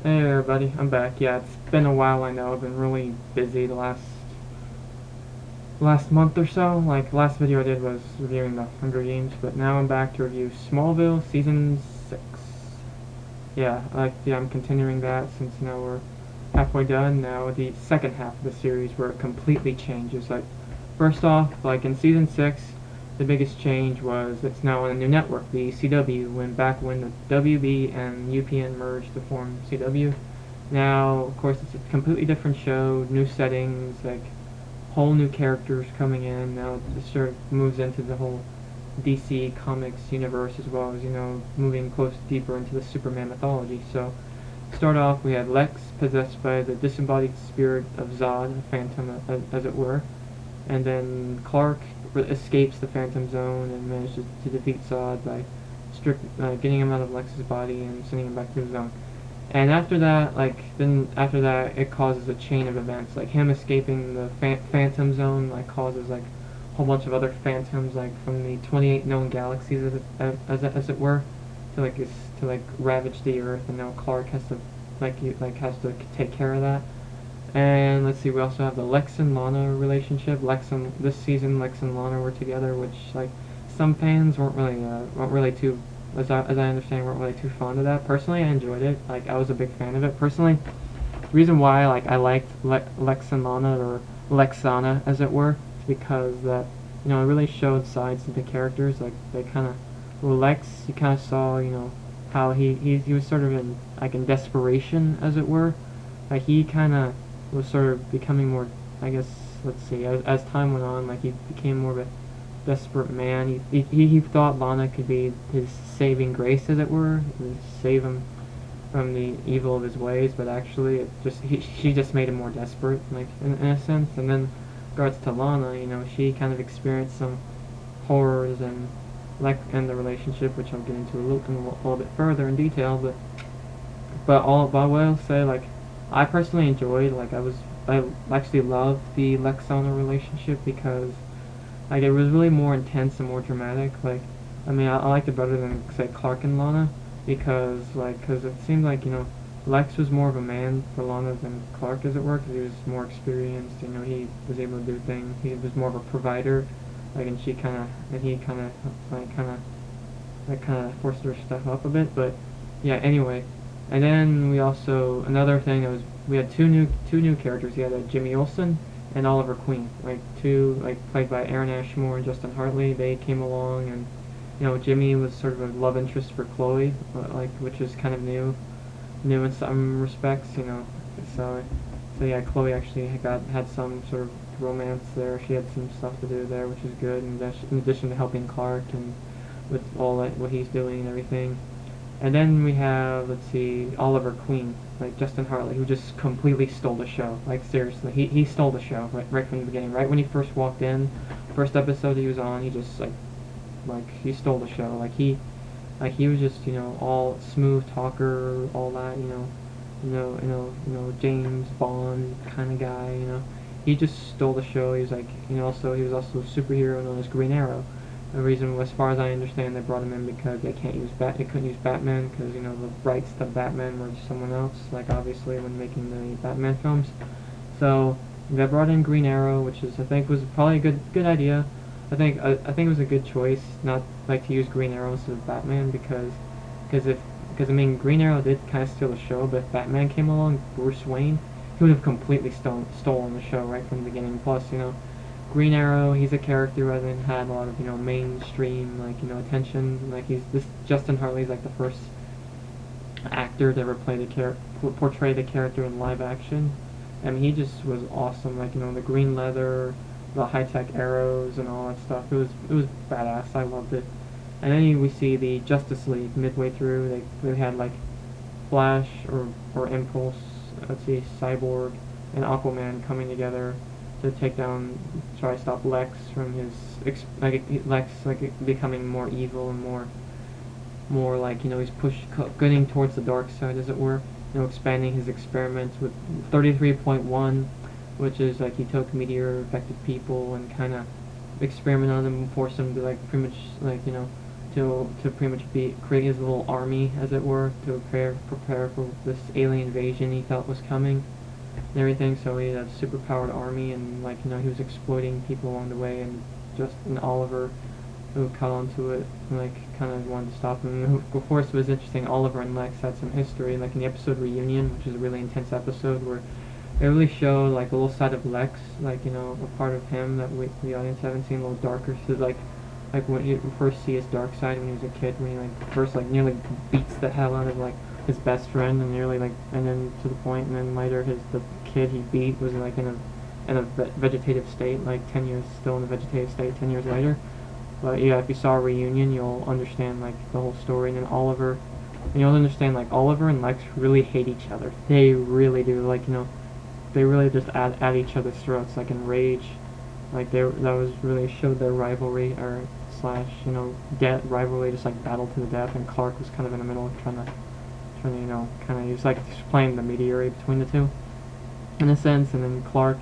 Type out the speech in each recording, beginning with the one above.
Hey everybody, I'm back. Yeah, it's been a while. I know I've been really busy the last month or so. Like last video I did was reviewing the Hunger Games, but now I'm back to review Smallville season 6. Yeah, I'm continuing that since now we're halfway done. Now the second half of the series where it completely changes. Like first off, like in season 6, the biggest change was it's now on a new network, the CW. When the WB and UPN merged to form CW. Now, of course, it's a completely different show, new settings, like whole new characters coming in. Now it sort of moves into the whole DC Comics universe as well as, moving close deeper into the Superman mythology. So, start off, we had Lex possessed by the disembodied spirit of Zod, a phantom as it were. And then Clark escapes the Phantom Zone and manages to defeat Zod by getting him out of Lex's body and sending him back to the zone. And after that, it causes a chain of events. Like him escaping the Phantom Zone, like causes like a whole bunch of other phantoms, like from the 28 known galaxies, as it were, to like ravage the Earth. And now Clark has to has to take care of that. And let's see, we also have the Lex and Lana relationship. This season, Lex and Lana were together, which like some fans weren't really too, as I understand, weren't really too fond of that. Personally, I enjoyed it. Like I was a big fan of it. Personally, the reason why I liked Lex and Lana, or Lexana as it were, is because that it really showed sides of the characters. Like they kind of, Lex, you kind of saw how he was sort of in desperation as it were. Like he kind of was sort of becoming more, I guess, let's see, as time went on, like he became more of a desperate man. He thought Lana could be his saving grace, as it were, to save him from the evil of his ways, but actually she just made him more desperate, like in a sense. And then, in regards to Lana, she kind of experienced some horrors and the relationship, which I'll get into a little bit further in detail, but I will say, like, I personally enjoyed, I actually loved the Lexana relationship because, like, it was really more intense and more dramatic. Like, I mean, I liked it better than, say, Clark and Lana because it seemed like, Lex was more of a man for Lana than Clark, as it were, because he was more experienced, he was able to do things, he was more of a provider, like, and he kind of forced her stuff up a bit, but, yeah, anyway. And then another thing that was, we had two new characters. You had Jimmy Olsen and Oliver Queen, played by Aaron Ashmore and Justin Hartley. They came along, and Jimmy was sort of a love interest for Chloe, which is kind of new in some respects. So yeah, Chloe actually had some sort of romance there. She had some stuff to do there, which is good. In addition to helping Clark and with all that what he's doing and everything. And then we have, let's see, Oliver Queen, like Justin Hartley, who just completely stole the show. Like, seriously, he stole the show right from the beginning. Right when he first walked in, first episode he was on, he just, he stole the show. He was just, all smooth talker, all that, James Bond kind of guy. He just stole the show. He was he was also a superhero known as Green Arrow. The reason, as far as I understand, they brought him in because they couldn't use Batman because the rights to Batman were to someone else. Like obviously when making the Batman films, so they brought in Green Arrow, which I think was probably a good idea. I think it was a good choice not to use Green Arrow instead of Batman because I mean Green Arrow did kind of steal the show, but if Batman came along, Bruce Wayne, he would have completely stolen the show right from the beginning. Plus, Green Arrow, he's a character who hasn't had a lot of, mainstream, attention. Justin Hartley's, the first actor to ever portray the character in live action. I mean, he just was awesome. The green leather, the high-tech arrows and all that stuff. It was badass. I loved it. And then we see the Justice League midway through. They had, Flash or Impulse, let's see, Cyborg, and Aquaman coming together to try to stop Lex from becoming more evil and more he's getting towards the dark side, as it were. Expanding his experiments with 33.1, which is he took meteor affected people and kind of experimented on them and forced them to pretty much to pretty much create his little army, as it were, to prepare for this alien invasion he felt was coming and everything. So he had a super powered army, and like he was exploiting people along the way, and Oliver, who caught onto it, and, like kind of wanted to stop him. And of course, it was interesting. Oliver and Lex had some history, like in the episode Reunion, which is a really intense episode where it really showed like a little side of Lex, like a part of him that the audience haven't seen, a little darker. So like when you first see his dark side when he was a kid, when he like first like nearly beats the hell out of like his best friend, and nearly like, and then to the point, and then later the kid he beat was like in a vegetative state, like 10 years still in a vegetative state 10 years later. But yeah, if you saw a Reunion, you'll understand like the whole story. And then Oliver, and you'll understand like Oliver and Lex really hate each other. They really do. Like they really just at each other's throats, like in Rage. Like that was really showed their rivalry, or slash rivalry, just like battle to the death. And Clark was kind of in the middle, trying to kind of, he was like just playing the mediator between the two, in a sense. And then Clark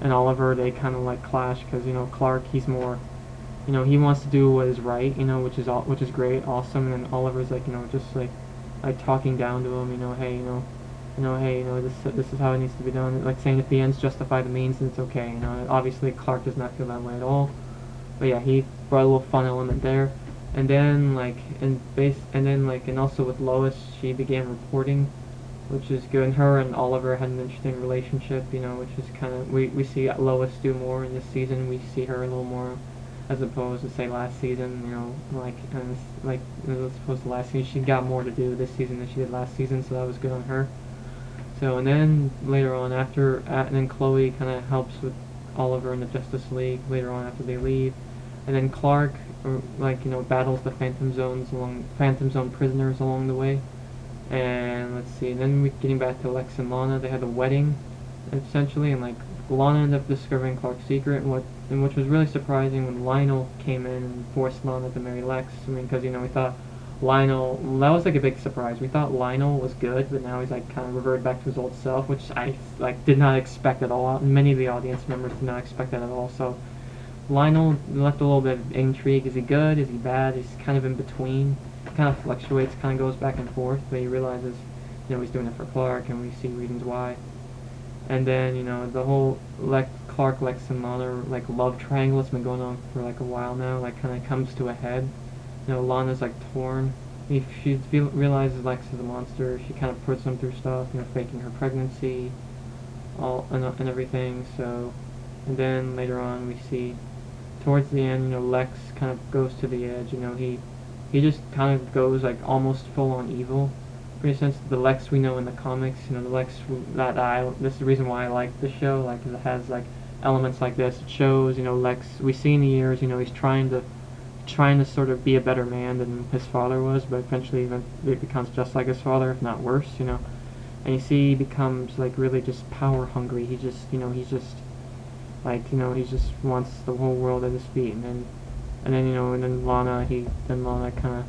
and Oliver, they kind of like clash, because Clark, he's more, he wants to do what is right, which is great, awesome. And then Oliver's like, just like talking down to him, hey, this is how it needs to be done. Like saying if the ends justify the means, then it's okay. Obviously Clark does not feel that way at all. But yeah, he brought a little fun element there. And then and also with Lois, she began reporting, which is good. And her and Oliver had an interesting relationship, which is kind of, we see Lois do more in this season. We see her a little more, as opposed to say last season, as opposed to last season, she got more to do this season than she did last season, so that was good on her. So, and then later on, and then Chloe kind of helps with Oliver in the Justice League later on after they leave, and then Clark, battles the Phantom Zone prisoners along the way. And let's see, and then getting back to Lex and Lana, they had a wedding, essentially, and like Lana ended up discovering Clark's secret, and which was really surprising when Lionel came in and forced Lana to marry Lex. I mean, because we thought Lionel, that was like a big surprise. We thought Lionel was good, but now he's like kind of reverted back to his old self, which I like did not expect at all. Many of the audience members did not expect that at all. So Lionel left a little bit of intrigue. Is he good? Is he bad? He's kind of in between. Kind of fluctuates, kind of goes back and forth, but he realizes, he's doing it for Clark, and we see reasons why. And then, the whole Clark, Lex, and Lana like love triangle has been going on for like a while now. Like kind of comes to a head. Lana's like torn. If she realizes Lex is a monster, she kind of puts him through stuff, faking her pregnancy, and everything. So, and then later on we see, towards the end, Lex kind of goes to the edge. He just kind of goes like almost full on evil. For instance, the Lex we know in the comics, the Lex this is the reason why I like the show, like, 'cause it has like elements like this. It shows, Lex, we see in the years, he's trying to sort of be a better man than his father was, but eventually it becomes just like his father, if not worse, And you see he becomes like really just power hungry. He just, he's just like, he just wants the whole world at his feet. And then Lana kind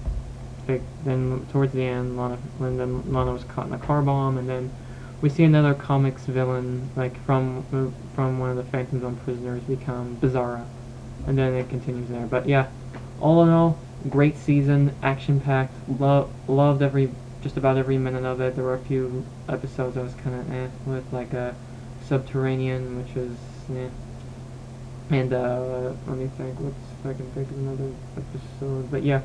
of, then towards the end, Lana was caught in a car bomb, and then we see another comics villain, like from one of the Phantom Zone prisoners, become Bizarra, and then it continues there. But yeah, all in all, great season, action-packed, loved just about every minute of it. There were a few episodes I was kind of with, like Subterranean, which was, and let me think, if I can think of another episode. But yeah,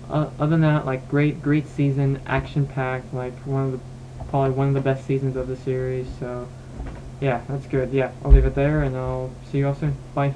other than that, like great season, action-packed, like probably one of the best seasons of the series. So yeah, that's good. Yeah, I'll leave it there, and I'll see you all soon. Bye.